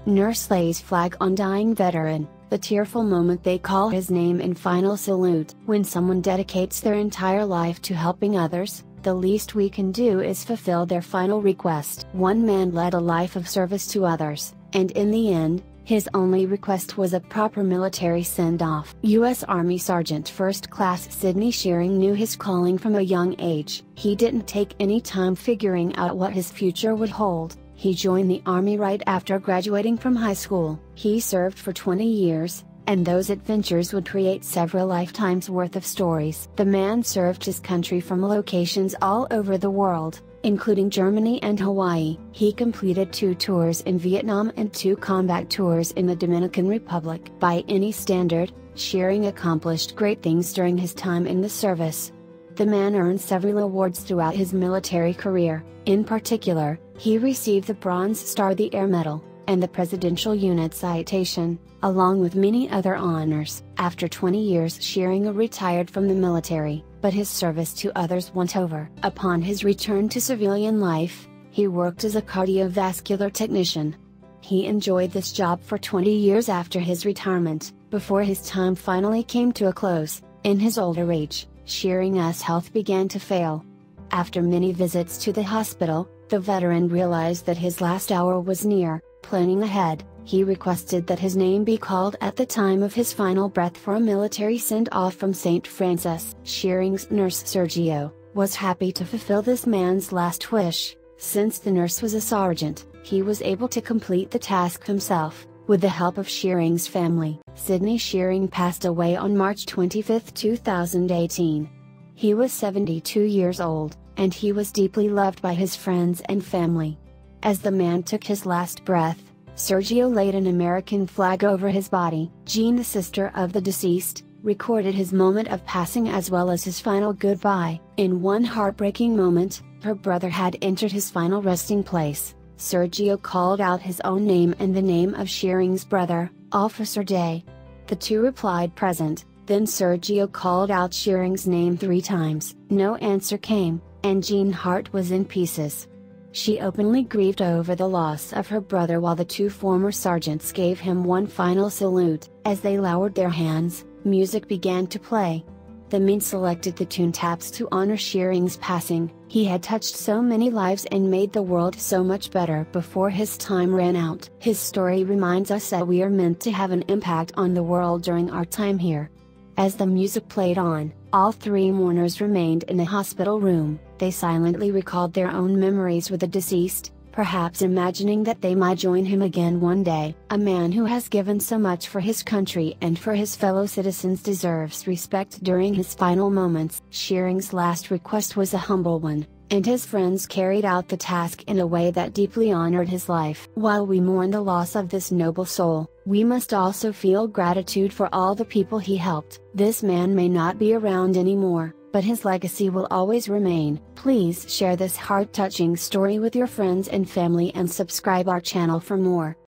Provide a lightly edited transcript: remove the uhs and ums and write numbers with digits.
Nurse lays flag on dying veteran, the tearful moment they call his name in final salute. When someone dedicates their entire life to helping others, the least we can do is fulfill their final request. One man led a life of service to others, and in the end, his only request was a proper military send-off. U.S. Army Sergeant First Class Sidney Shearing knew his calling from a young age. He didn't take any time figuring out what his future would hold. He joined the Army right after graduating from high school. He served for 20 years, and those adventures would create several lifetimes worth of stories. The man served his country from locations all over the world, including Germany and Hawaii. He completed 2 tours in Vietnam and 2 combat tours in the Dominican Republic. By any standard, Shearing accomplished great things during his time in the service. The man earned several awards throughout his military career. In particular, he received the Bronze Star, the Air Medal, and the Presidential Unit Citation, along with many other honors. After 20 years, Shearing retired from the military, but his service to others went over. Upon his return to civilian life, he worked as a cardiovascular technician. He enjoyed this job for 20 years after his retirement, before his time finally came to a close. In his older age, Shearing's health began to fail. After many visits to the hospital, the veteran realized that his last hour was near. Planning ahead, he requested that his name be called at the time of his final breath for a military send-off from St. Francis. Shearing's nurse Sergio was happy to fulfill this man's last wish. Since the nurse was a sergeant, he was able to complete the task himself, with the help of Shearing's family. Sidney Shearing passed away on March 25, 2018. He was 72 years old, and he was deeply loved by his friends and family. As the man took his last breath, Sergio laid an American flag over his body. Jean, the sister of the deceased, recorded his moment of passing as well as his final goodbye. In one heartbreaking moment, her brother had entered his final resting place. Sergio called out his own name and the name of Shearing's brother, Officer Day. The two replied present, then Sergio called out Shearing's name 3 times. No answer came, and Jean's heart was in pieces. She openly grieved over the loss of her brother while the 2 former sergeants gave him one final salute. As they lowered their hands, music began to play. The men selected the tune Taps to honor Shearing's passing. He had touched so many lives and made the world so much better before his time ran out. His story reminds us that we are meant to have an impact on the world during our time here. As the music played on, all 3 mourners remained in the hospital room. They silently recalled their own memories with the deceased, perhaps imagining that they might join him again one day. A man who has given so much for his country and for his fellow citizens deserves respect during his final moments. Shearing's last request was a humble one, and his friends carried out the task in a way that deeply honored his life. While we mourn the loss of this noble soul, we must also feel gratitude for all the people he helped. This man may not be around anymore, but his legacy will always remain. Please share this heart-touching story with your friends and family and subscribe our channel for more.